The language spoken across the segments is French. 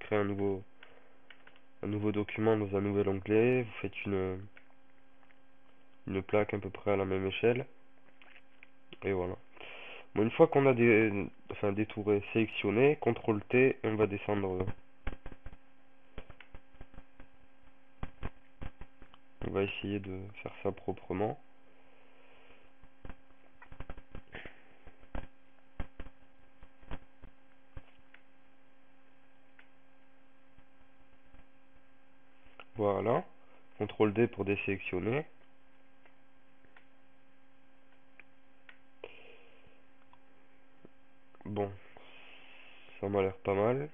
créez un nouveau document dans un nouvel onglet, vous faites une plaque à peu près à la même échelle, et voilà. Bon, une fois qu'on a des tours sélectionnés, CTRL T, et on va descendre. On va essayer de faire ça proprement. Voilà. CTRL D pour désélectionner. Bon, ça m'a l'air pas mal.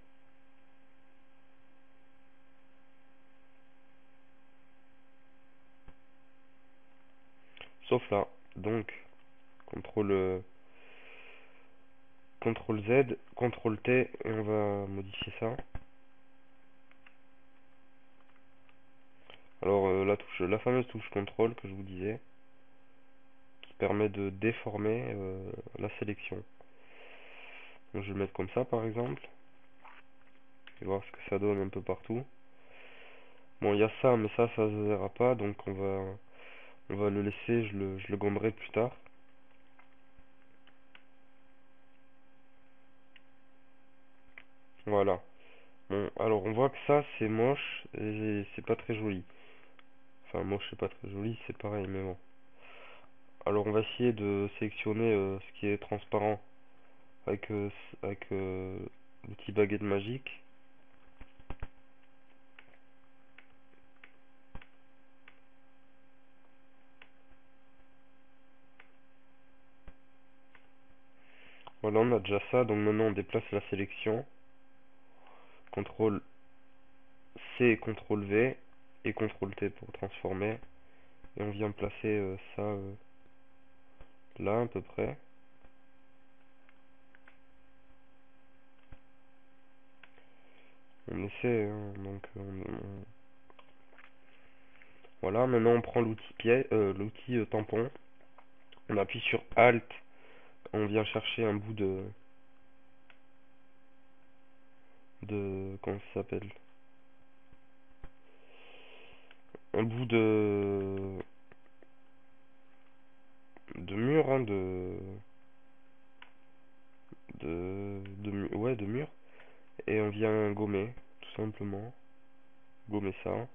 Sauf là. Donc, CTRL, CTRL Z, CTRL T, et on va modifier ça. Alors, la fameuse touche CTRL que je vous disais, qui permet de déformer la sélection. Donc, je vais le mettre comme ça, par exemple. Et voir ce que ça donne un peu partout. Bon, il y a ça, mais ça se verra pas, donc on va le laisser, je le gommerai plus tard. Voilà. Bon, alors on voit que ça c'est moche et c'est pas très joli. Enfin, moche c'est pas très joli, c'est pareil, mais bon. Alors on va essayer de sélectionner ce qui est transparent avec, l'outil baguette magique. Voilà, on a déjà ça, donc maintenant on déplace la sélection. CTRL C, CTRL V et CTRL T pour transformer. Et on vient placer ça là à peu près. On essaie, hein, donc voilà, maintenant on prend l'outil tampon. On appuie sur Alt, on vient chercher un bout comment ça s'appelle? Un bout de mur, hein, ouais, de mur. Et on vient gommer, tout simplement. Gommer ça,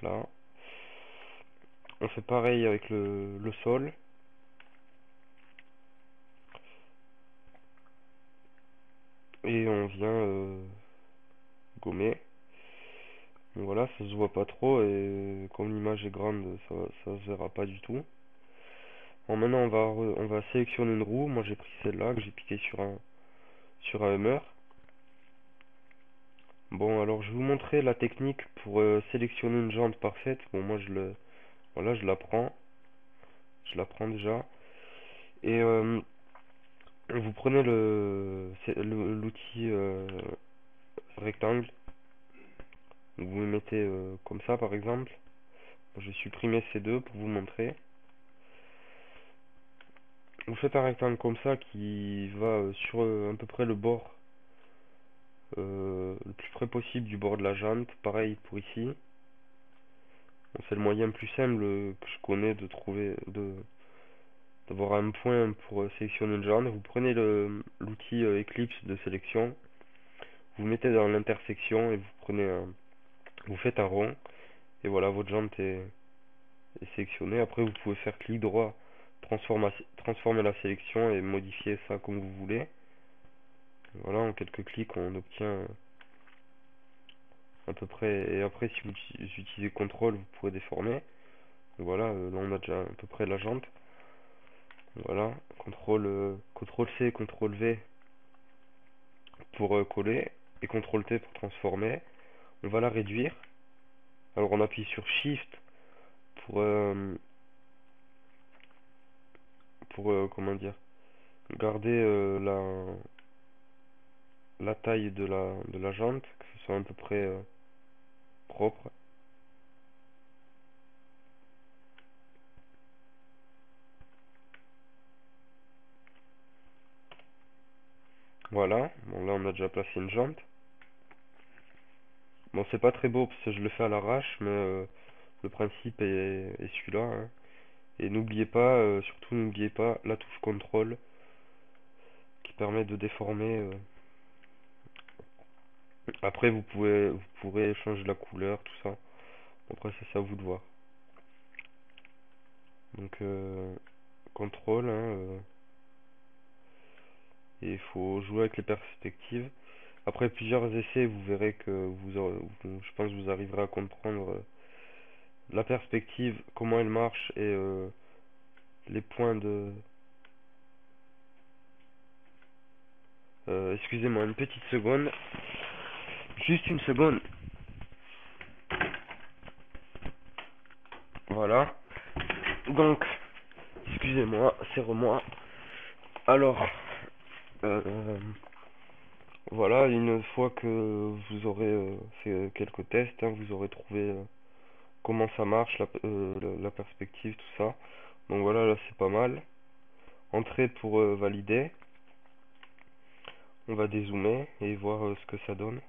là. On fait pareil avec le sol. Et on vient gommer. Donc voilà, ça se voit pas trop et comme l'image est grande, ça se verra pas du tout. Bon, maintenant on va sélectionner une roue. Moi j'ai pris celle-là que j'ai piqué sur un Hummer. Bon, alors je vais vous montrer la technique pour sélectionner une jante parfaite. Bon, moi voilà, je la prends déjà. Et vous prenez l'outil rectangle. Vous le mettez comme ça par exemple. Je vais supprimer ces deux pour vous montrer. Vous faites un rectangle comme ça qui va sur à peu près le bord, le plus près possible du bord de la jante. Pareil pour ici. Bon, c'est le moyen le plus simple que je connais de trouver, d'avoir un point pour sélectionner une jante. Vous prenez l'outil Eclipse de sélection, vous mettez dans l'intersection et vous faites un rond. Et voilà, votre jante est sélectionnée. Après, vous pouvez faire clic droit, transformer la sélection et modifier ça comme vous voulez. Voilà, en quelques clics, on obtient à peu près. Et après, si vous utilisez CTRL, vous pouvez déformer. Voilà, là on a déjà à peu près la jante. Voilà, CTRL C, CTRL V pour coller et CTRL T pour transformer. On va la réduire. Alors on appuie sur Shift pour comment dire, garder la taille de la jante, que ce soit à peu près propre. Voilà, bon là on a déjà placé une jante. Bon, c'est pas très beau parce que je le fais à l'arrache, mais le principe est celui-là, hein. Et n'oubliez pas, surtout n'oubliez pas la touche contrôle qui permet de déformer. Après, vous pourrez changer la couleur, tout ça. Après, ça, c'est à vous de voir. Donc, contrôle, hein, et il faut jouer avec les perspectives. Après plusieurs essais, vous verrez que je pense que vous arriverez à comprendre la perspective, comment elle marche et les points de... excusez-moi, une petite seconde. Juste une seconde. Voilà. Donc, excusez-moi, c'est moi. Alors, euh, voilà, une fois que vous aurez fait quelques tests, hein, vous aurez trouvé comment ça marche, la perspective, tout ça. Donc voilà, là c'est pas mal. Entrée pour valider. On va dézoomer et voir ce que ça donne.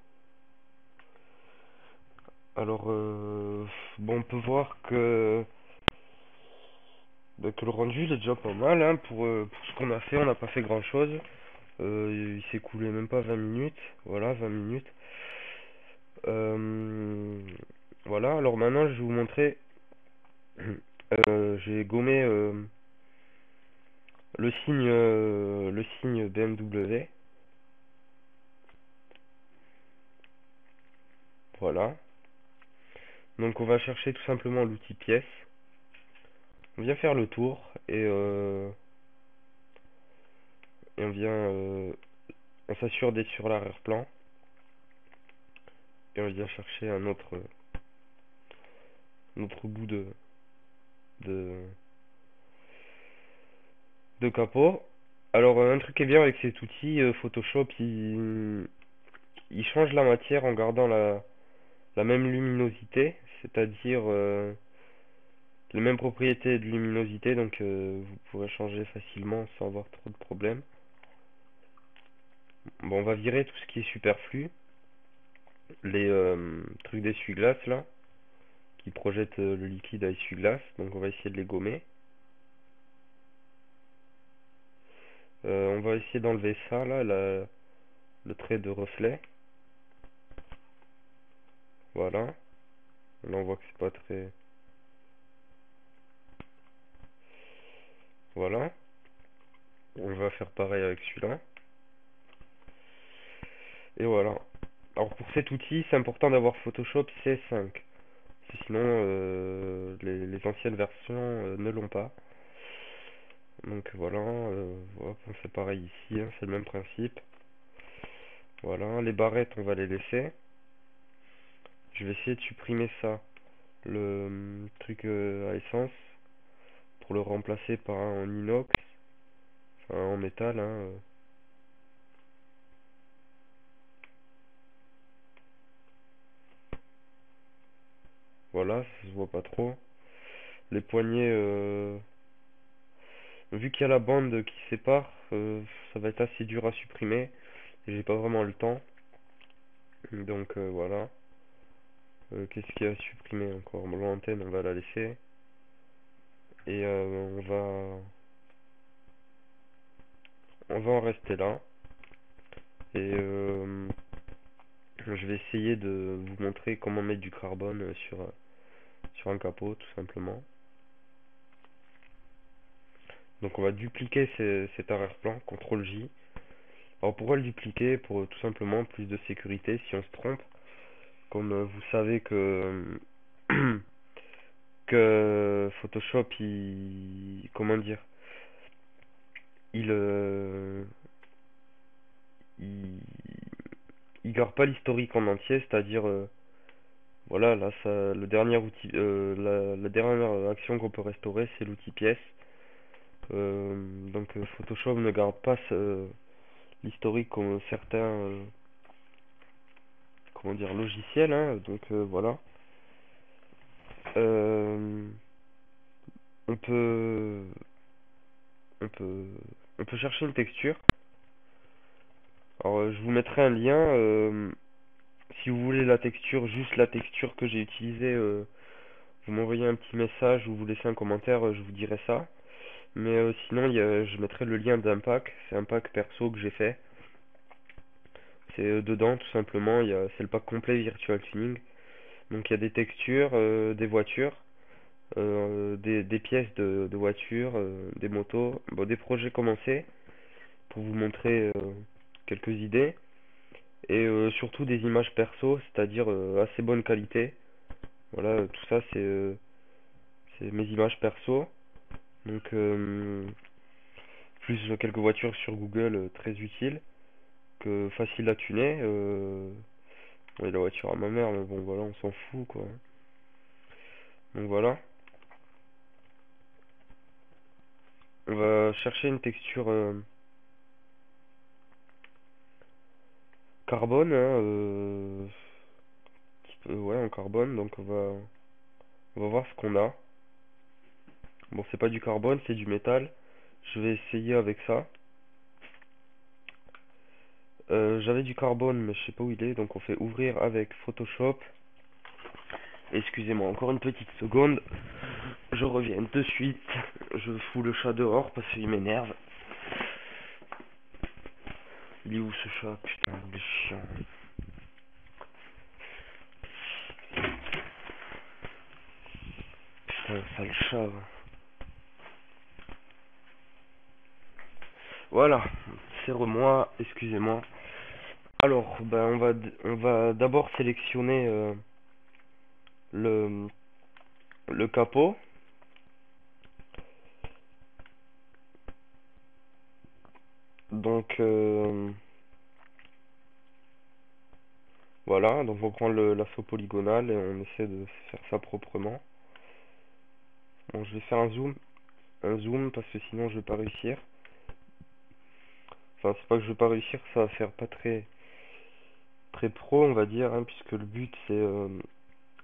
Alors, bon, on peut voir que le rendu il est déjà pas mal, hein, pour ce qu'on a fait. On n'a pas fait grand chose. Il s'est écoulé même pas 20 minutes. Voilà, 20 minutes. Euh, voilà, alors maintenant je vais vous montrer. J'ai gommé le signe BMW. Voilà. Donc on va chercher tout simplement l'outil pièce. On vient faire le tour et on s'assure d'être sur l'arrière-plan et on vient chercher un autre bout de, de capot. Alors un truc qui est bien avec cet outil, Photoshop, il change la matière en gardant la même luminosité, c'est-à-dire les mêmes propriétés de luminosité, donc vous pourrez changer facilement sans avoir trop de problèmes. Bon, on va virer tout ce qui est superflu, les trucs d'essuie-glace là, qui projettent le liquide à essuie-glace, donc on va essayer de les gommer. On va essayer d'enlever ça là, le trait de reflet. Voilà. Là on voit que c'est pas très... Voilà. On va faire pareil avec celui-là. Et voilà. Alors pour cet outil, c'est important d'avoir Photoshop C5. Sinon, les anciennes versions ne l'ont pas. Donc voilà, voilà, c'est pareil ici, hein, c'est le même principe. Voilà, les barrettes, on va les laisser. Je vais essayer de supprimer ça, le truc à essence, pour le remplacer par un en inox, enfin en métal, hein. Voilà, ça se voit pas trop. Les poignées, vu qu'il y a la bande qui sépare, ça va être assez dur à supprimer. Et j'ai pas vraiment le temps. Donc voilà. Qu'est-ce qu'il y a à supprimer encore? Bon, l'antenne, on va la laisser. Et on va en rester là. Et je vais essayer de vous montrer comment mettre du carbone sur un capot, tout simplement. Donc on va dupliquer cet arrière-plan, CTRL J. Alors pourquoi le dupliquer? Pour tout simplement plus de sécurité si on se trompe. Comme vous savez que Photoshop, comment dire, il, euh, il, il garde pas l'historique en entier, c'est-à-dire, voilà, là, ça, le dernier outil, la dernière action qu'on peut restaurer, c'est l'outil pièce. Donc Photoshop ne garde pas l'historique comme certains, comment dire, logiciels, hein, donc voilà. Euh, on peut, on peut, on peut chercher une texture. Alors je vous mettrai un lien. Si si vous voulez la texture, juste la texture que j'ai utilisée, vous m'envoyez un petit message ou vous laissez un commentaire, je vous dirai ça. Mais sinon, je mettrai le lien d'un pack. C'est un pack perso que j'ai fait. C'est dedans, tout simplement. C'est le pack complet Virtual Tuning. Donc il y a des textures, des voitures, des pièces de voitures, des motos, bon, des projets commencés pour vous montrer quelques idées. Et surtout des images perso, c'est-à-dire assez bonne qualité. Voilà, tout ça c'est mes images perso. Donc plus quelques voitures sur Google très utiles, que facile à tuner. Et la voiture à ma mère, mais bon voilà, on s'en fout quoi. Donc voilà. On va chercher une texture carbone, hein, ouais, en carbone, donc on va voir ce qu'on a. Bon, c'est pas du carbone, c'est du métal. Je vais essayer avec ça. J'avais du carbone, mais je sais pas où il est, donc on fait ouvrir avec Photoshop. Excusez-moi, encore une petite seconde. Je reviens de suite. Je fous le chat dehors parce qu'il m'énerve. Il est où ce chat? Putain, il est chiant. Putain, sale chat. Va. Voilà, c'est moi, excusez-moi. Alors, ben on va d'abord sélectionner le le capot. Donc voilà, donc on prend l'assaut polygonal et on essaie de faire ça proprement. Bon, je vais faire un zoom parce que sinon je vais pas réussir. Enfin, c'est pas que je vais pas réussir, ça va faire pas très pro, on va dire, hein, puisque le but c'est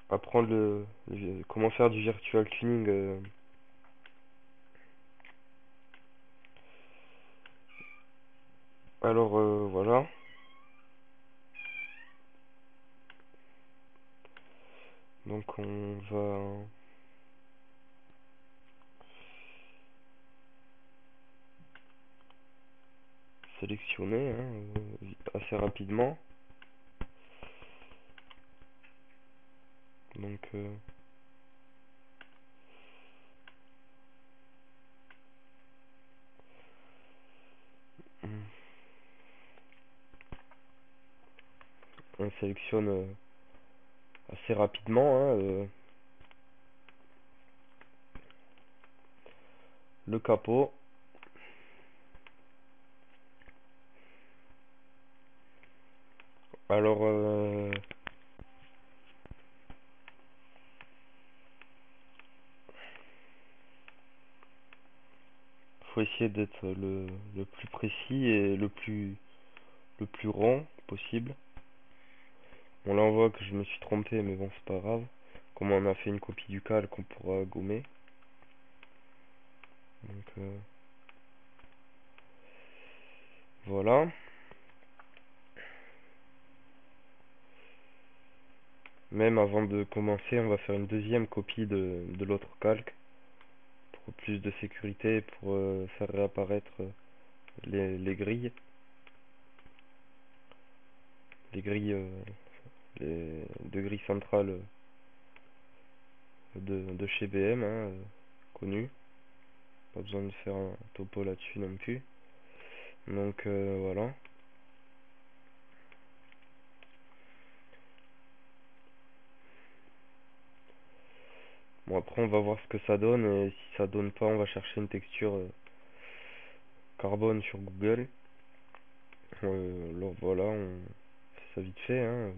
apprendre comment faire du virtual tuning. Alors voilà. Donc on va sélectionner hein, assez rapidement. Donc on sélectionne assez rapidement hein, le capot. Alors faut essayer d'être le plus précis et le plus rond possible. Bon là on voit que je me suis trompé mais bon c'est pas grave. Comme on a fait une copie du calque on pourra gommer. Donc voilà. Même avant de commencer on va faire une deuxième copie de l'autre calque. Pour plus de sécurité, pour faire réapparaître les grilles. Les grilles, les deux grilles centrales de chez BM, hein, connues. Pas besoin de faire un topo là-dessus non plus. Donc voilà. Bon après on va voir ce que ça donne et si ça donne pas on va chercher une texture carbone sur Google. Alors voilà, on fait ça vite fait hein.